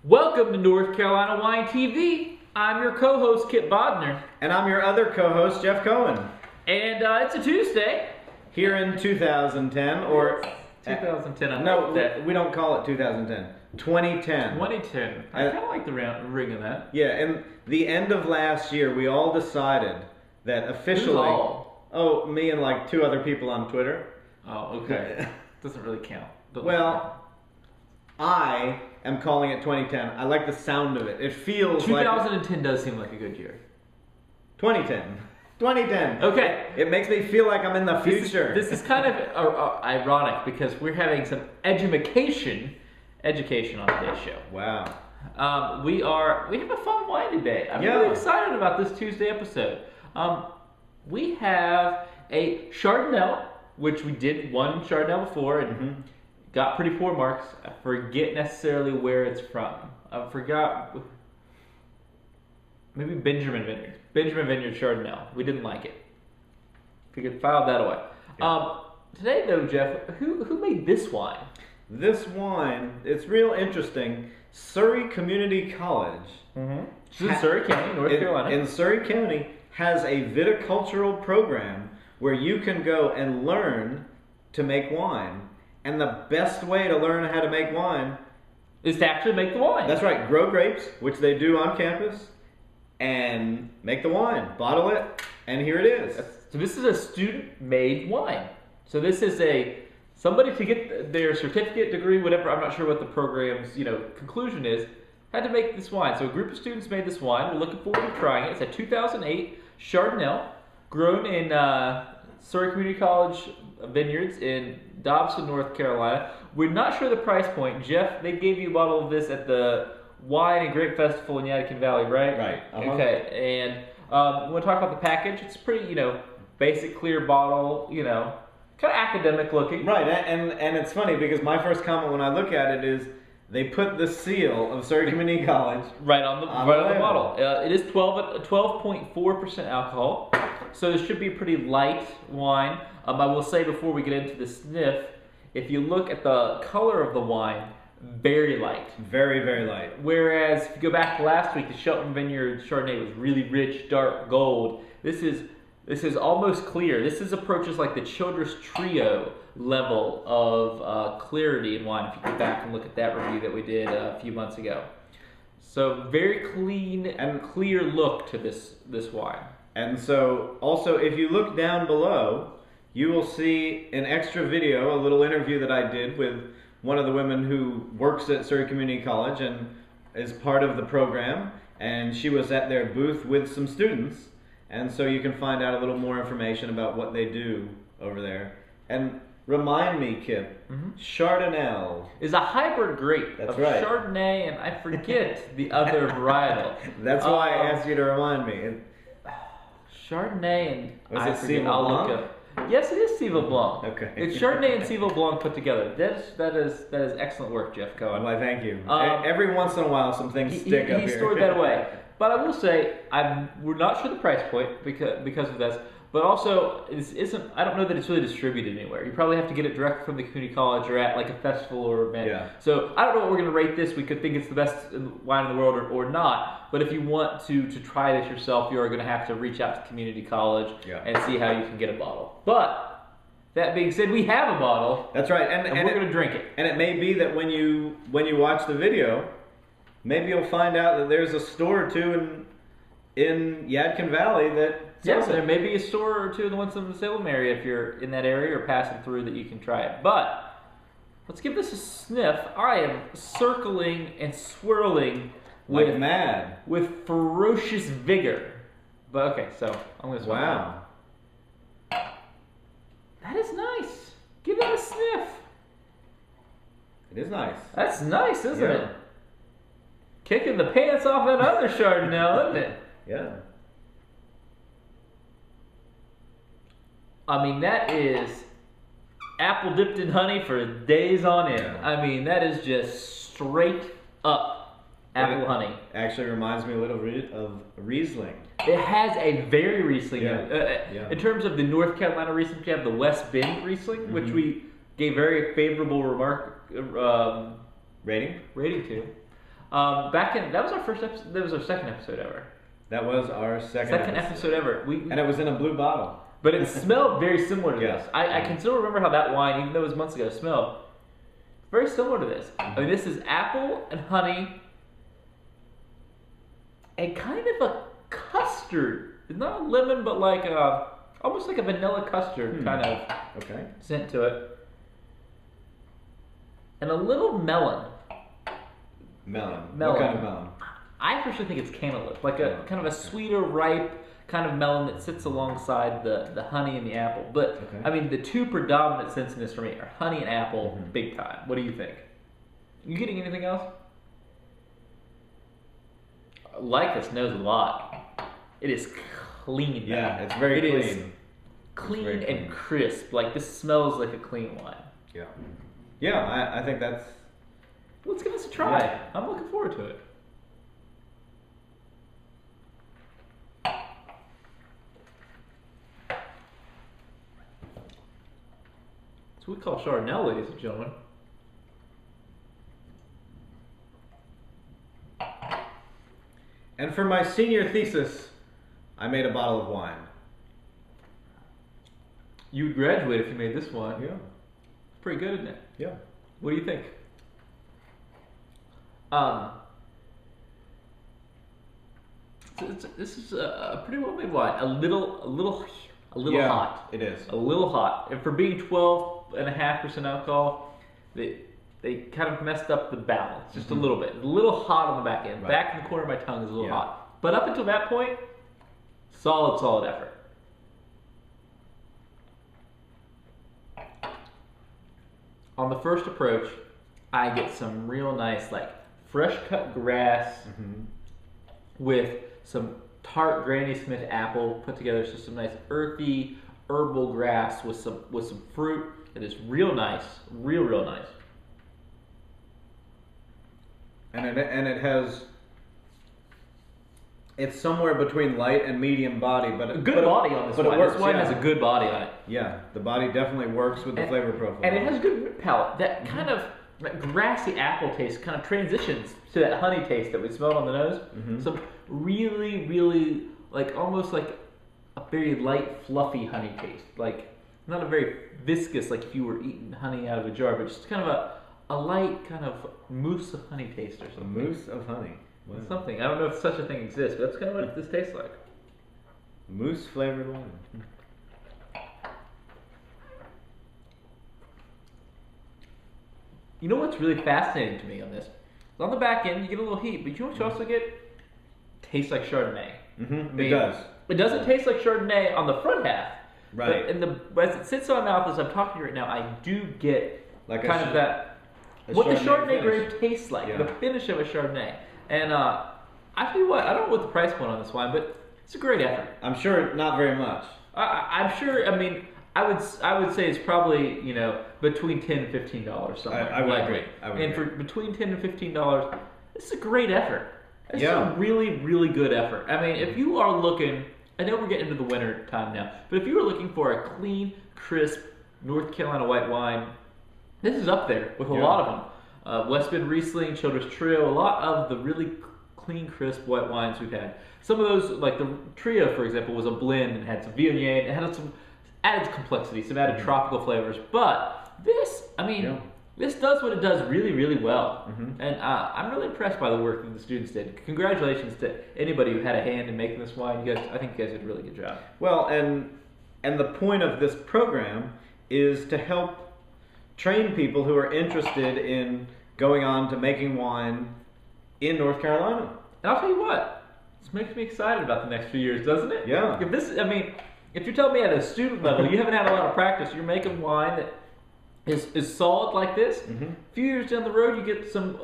Welcome to North Carolina Wine TV. I'm your co-host, Kip Bodner. And I'm your other co-host, Jeff Cohen. And it's a Tuesday. Here in 2010, or... 2010, no, we don't call it 2010. 2010. 2010. I kind of like the ring of that. Yeah, and the end of last year, we all decided that officially... Who's all? Oh, me and like two other people on Twitter. Oh, okay. Doesn't really count. I am calling it 2010. I like the sound of it. It feels 2010 does seem like a good year. 2010. 2010. Okay. It makes me feel like I'm in the future. This is kind of ironic because we're having some education on today's show. Wow. We have a fun wine today. I'm really excited about this Tuesday episode. We have a Chardonel, which we did one Chardonnay before and got pretty poor marks. I forget necessarily where it's from. I forgot. Maybe Benjamin Vineyard Chardonnay. We didn't like it. We could file that away. Yeah. Today, though, Jeff, who made this wine? This wine, it's real interesting. Surry Community College. It's in Surry County, North Carolina. In Surry County has a viticultural program where you can go and learn to make wine. And the best way to learn how to make wine is to actually make the wine. That's right. Grow grapes, which they do on campus, and make the wine. Bottle it, and here it is. So this is a student-made wine. So this is somebody to get their certificate, degree, whatever. I'm not sure what the program's conclusion is. Had to make this wine. So a group of students made this wine. We're looking forward to trying it. It's a 2008 Chardonnay, grown in Surry Community College vineyards in Dobson, North Carolina. We're not sure the price point. Jeff, they gave you a bottle of this at the Wine and Grape Festival in Yadkin Valley, right? Right. Okay, and we want to talk about the package. It's pretty, basic clear bottle, kind of academic looking. Right, and it's funny because my first comment when I look at it is they put the seal of Surry Community College right on the bottle. It is 12.4% alcohol, so this should be a pretty light wine. I will say before we get into the sniff, if you look at the color of the wine, very light. Very, very light. Whereas if you go back to last week, the Shelton Vineyard Chardonnay was really rich, dark gold. This is almost clear. This approaches like the Childress Trio level of clarity in wine. If you go back and look at that review that we did a few months ago. So very clean and clear look to this wine. And so also if you look down below, you will see an extra video, a little interview that I did with one of the women who works at Surry Community College and is part of the program. And she was at their booth with some students. And so you can find out a little more information about what they do over there. And remind me, Kip, Chardonnel is a hybrid grape of right. Chardonnay, and I forget the other varietal. That's why I asked you to remind me. Chardonnay and was it Civil Blanc? Yes, it is Civil Blanc. Okay. It's Chardonnay and Civil Blanc put together. That is excellent work, Jeff Cohen. Why, thank you. Every once in a while, some things stick up here. He stored that away. But I will say, we're not sure the price point because of this. But also, I don't know that it's really distributed anywhere. You probably have to get it direct from the community college or at like a festival or event. Yeah. So I don't know what we're going to rate this. We could think it's the best wine in the world or not. But if you want to try this yourself, you are going to have to reach out to community college and see how you can get a bottle. But that being said, we have a bottle. That's right, and we're going to drink it. And it may be that when you watch the video, maybe you'll find out that there's a store or two in Yadkin Valley that yes, there may be a store or two in the Winston-Salem area if you're in that area or passing through that you can try it. But let's give this a sniff. I am circling and swirling like mad with ferocious vigor. But okay, so I'm going to swirl. Wow. That is nice. Give it a sniff. It is nice. That's nice, isn't it? Kicking the pants off that other Chardonnay, isn't it? Yeah. I mean, that is apple dipped in honey for days on end. Yeah. I mean, that is just straight up apple honey. Actually reminds me a little of Riesling. It has a very Riesling. Yeah. In terms of the North Carolina Riesling, we have the West Bend Riesling, which we gave very favorable rating to. That was our first episode. That was our second episode ever. That was our second episode ever. And it was in a blue bottle. But it smelled very similar to Yes. this. I can still remember how that wine, even though it was months ago, smelled very similar to this. I mean, this is apple and honey and kind of a custard. It's not a lemon, but like almost like a vanilla custard kind of scent to it. And a little melon. Melon. What kind of melon? I personally think it's cantaloupe, like a kind of a sweeter, ripe kind of melon that sits alongside the honey and the apple. But I mean, the two predominant scents in this for me are honey and apple, big time. What do you think? You getting anything else? I like this nose a lot. It is clean. Yeah, it's very clean. It is clean and crisp. Like this smells like a clean wine. Yeah. Yeah, I think that's. Let's give this a try. Yeah. I'm looking forward to it. That's what we call Chardonnel, ladies and gentlemen. And for my senior thesis, I made a bottle of wine. You would graduate if you made this wine. Yeah. It's pretty good, isn't it? Yeah. What do you think? This is a pretty well made wine. A little hot. It is. A little hot. And for being 12.5% alcohol, they kind of messed up the balance just a little bit. A little hot on the back end. Right. Back in the corner of my tongue is a little hot. But up until that point, solid effort. On the first approach, I get some real nice, like, fresh cut grass with some tart Granny Smith apple put together. So some nice earthy herbal grass with some fruit. It is real nice, real nice. And it has. It's somewhere between light and medium body, but A good body on this wine. Works, This wine has a good body on it. Yeah, the body definitely works with the flavor profile. And it has a good root palate. That kind of that grassy apple taste kind of transitions to that honey taste that we smelled on the nose. Some really, like almost like a very light, fluffy honey taste. Like not a very viscous, like if you were eating honey out of a jar, but just kind of a light kind of mousse of honey taste or something. A mousse of honey. Wow. Something. I don't know if such a thing exists, but that's kind of what this tastes like. Mousse flavored wine. You know what's really fascinating to me on this? On the back end, you get a little heat, but you know what you also get? Tastes like Chardonnay. I mean, It does. It doesn't taste like Chardonnay on the front half. Right. But as it sits on my mouth as I'm talking to you right now, I do get Like kind of that, what the Chardonnay grape tastes like, the finish of a Chardonnay. And I tell you what, I don't know what the price point on this wine, but it's a great effort. I'm sure not very much. I'm sure. I mean, I would say it's probably between $10 and $15 somewhere. I would agree. For between $10 and $15, this is a great effort. It's a really good effort. I mean, if you are looking, I know we're getting into the winter time now, but if you are looking for a clean, crisp North Carolina white wine, this is up there with a lot of them. West Bend Riesling, Childress Trio, a lot of the really clean, crisp white wines we've had. Some of those, like the Trio, for example, was a blend and had some Viognier, and it had some added complexity, some added tropical flavors. But this, I mean, this does what it does really well. And I'm really impressed by the work that the students did. Congratulations to anybody who had a hand in making this wine. You guys, I think you guys did a really good job. Well, and the point of this program is to help train people who are interested in going on to making wine in North Carolina. And I'll tell you what, this makes me excited about the next few years, doesn't it? Yeah. If you're telling me at a student level you haven't had a lot of practice, you're making wine that is solid like this, a few years down the road you get some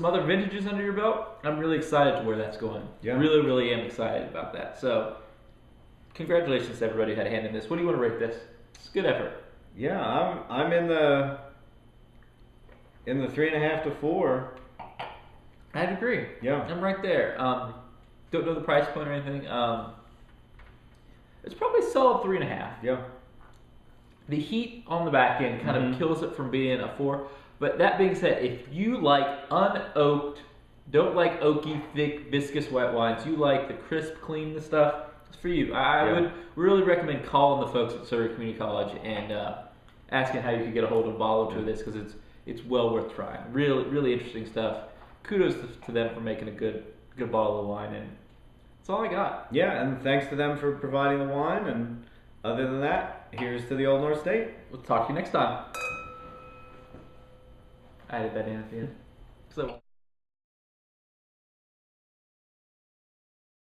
other vintages under your belt, I'm really excited to where that's going. Yeah. Really am excited about that. So, congratulations to everybody who had a hand in this. What do you want to rate this? It's a good effort. Yeah, I'm in the 3.5 to 4. I'd agree. Yeah. I'm right there. Don't know the price point or anything. It's probably a solid 3.5. Yeah. The heat on the back end kind of kills it from being a 4. But that being said, if you like unoaked don't like oaky, thick, viscous white wines. You like the crisp, clean stuff. It's for you. I would really recommend calling the folks at Surry Community College and asking how you can get a hold of a bottle or two of this, because it's well worth trying. Really interesting stuff. Kudos to them for making a good bottle of wine, and that's all I got. Yeah, and thanks to them for providing the wine. And other than that, here's to the Old North State. We'll talk to you next time. I added that in at the end. So.